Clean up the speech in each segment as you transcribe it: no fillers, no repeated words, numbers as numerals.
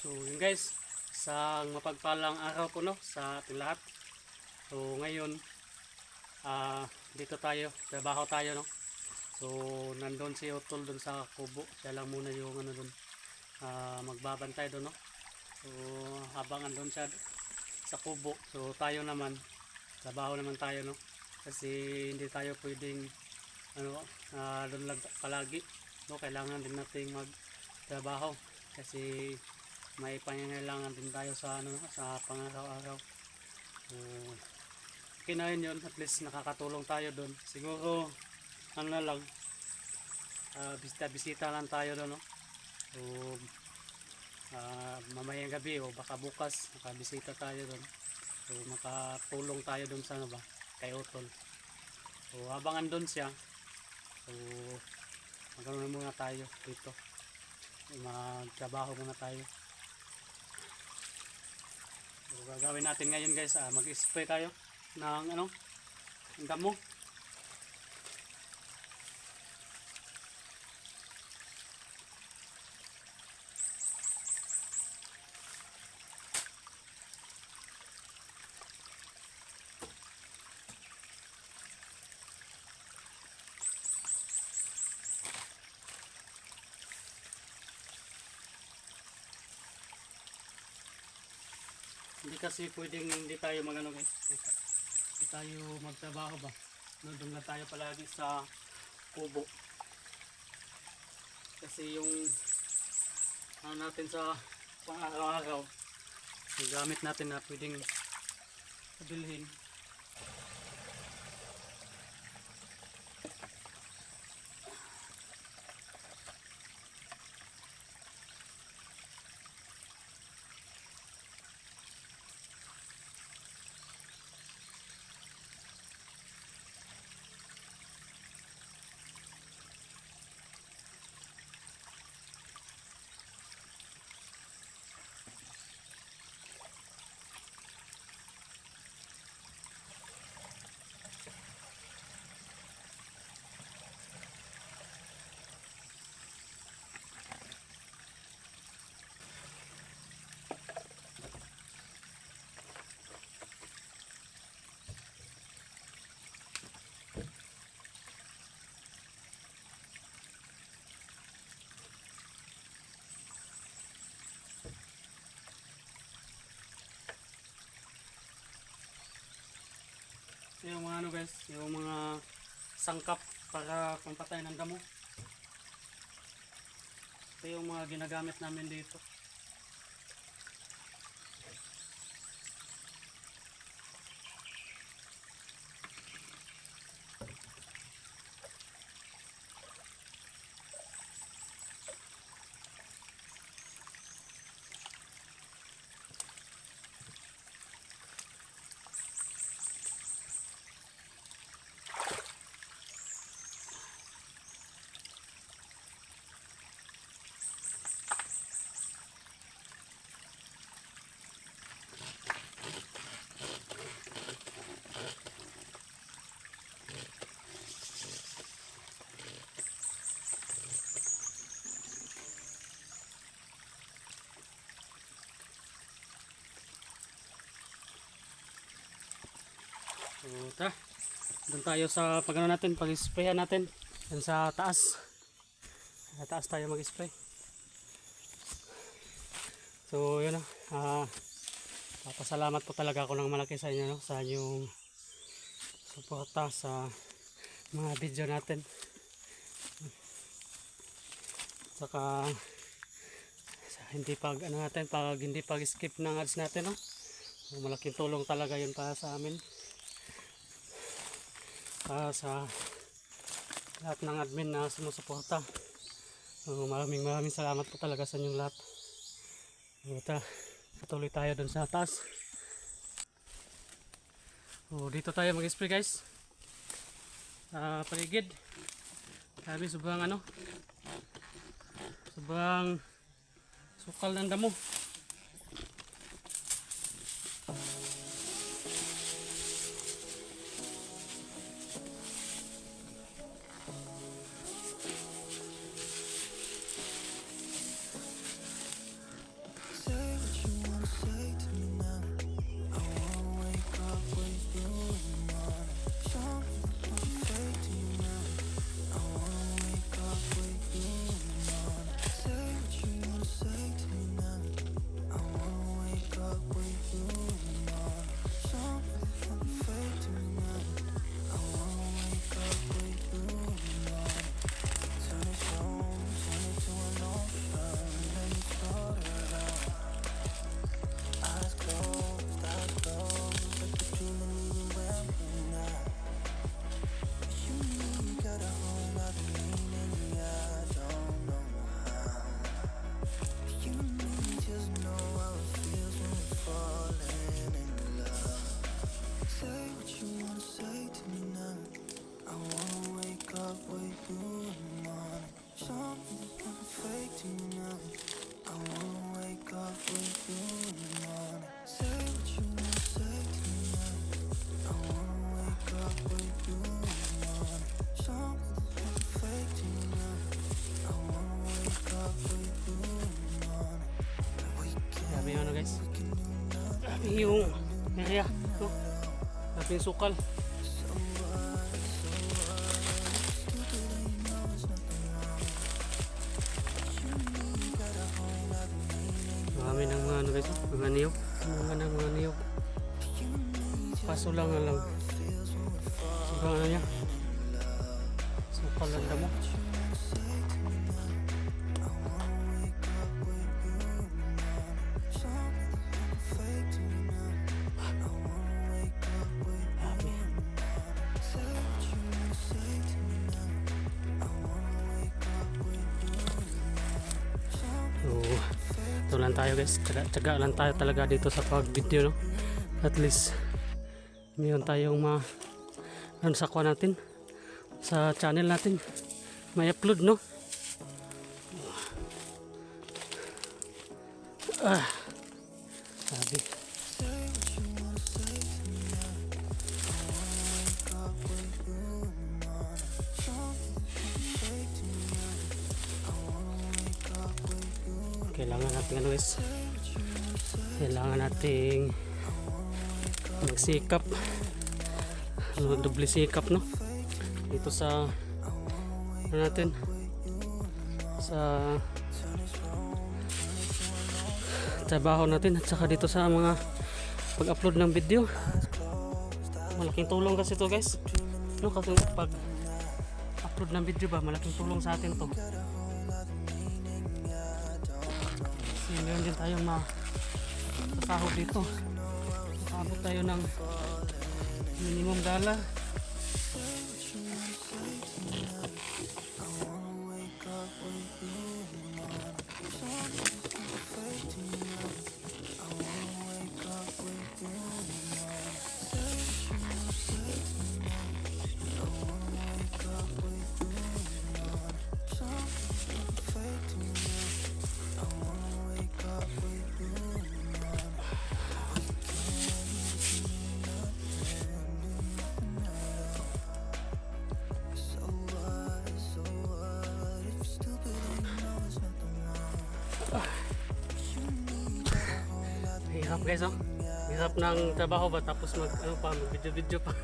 So yun guys, isang mapagpalang araw po no sa ating lahat. So ngayon, dito tayo, trabaho tayo no. So nandun si Utol dun sa kubo, siya lang muna yung ano dun, magbabantay dun no. So habang andun siya sa kubo, so tayo naman, trabaho naman tayo no. Kasi hindi tayo pwedeng ano, doon lang palagi no, kailangan din nating magtrabaho kasi may pangangailangan din tayo sa ano, sa pang-araw-araw. So, kinain yun, at least nakakatulong tayo doon. Siguro ano na lang, bisita lang tayo doon no. So mamayang gabi o baka bukas makabisita tayo doon. So makatulong tayo doon sa ano ba, kay Utol. So habang andun siya, so magano muna tayo dito, magtrabaho muna tayo. So gagawin natin ngayon guys, mag-spray tayo ng ano, ng damo. Hindi kasi pwedeng hindi tayo magano guys, hindi tayo magtrabaho ba, doon lang tayo palagi sa kubo. Kasi yung ano natin sa pang-araw-araw, yung gamit natin na pwedeng bilhin. Yung mga ano guys, yung mga sangkap para pampatay ng damo. Ito yung mga ginagamit namin dito. So tara, doon tayo sa pagano natin, pag-sprayan natin. Yan sa taas. Sa taas tayo mag-spray. So yun na. Papasalamat po talaga ako ng malaki sa inyo no, sa inyong suporta sa mga video natin. Saka sa hindi pag ano natin, pag hindi pag skip ng ads natin no. So, malaking tulong talaga yun para sa amin. Sa lahat ng admin na sumusuporta. So, maraming salamat po talaga sa inyong lahat. Tara, patuloy tayo dun sa taas. Dito tayo mag-spray guys. Sa paligid. Sabi sobrang ano, sobrang sukal ng damo. So yung area, no? Naping sukal. Marami ng mga ano guys, mga niyog. Mga niyog. Kaso lang alam. Sobrang ano niya. Sukal ang damo. So, ito lang tayo guys. Tsaga lang tayo talaga dito sa pag-video, no? At least mayroon tayong ano sa kuha natin sa channel natin. May upload, no? Sabi. Kailangan natin ano guys, kailangan nating magsikap, doble sikap, no, dito sa ano natin, sa trabaho natin at saka dito sa mga pag-upload ng video. Malaking tulong kasi to guys, no, kasi pag upload ng video ba, malaking tulong sa atin to. Meron din tayong masasahod dito. Makaabot tayo ng minimum dala. Hirap guys, oh. Hirap ng trabaho ba tapos mag video pa.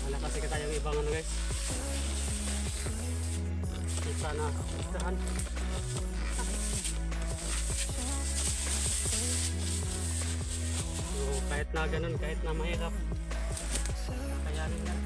Wala kasi ka tayong ibang ano guys. Sana tahan. So, kahit na ganun, kahit na mahirap, kayanin yan.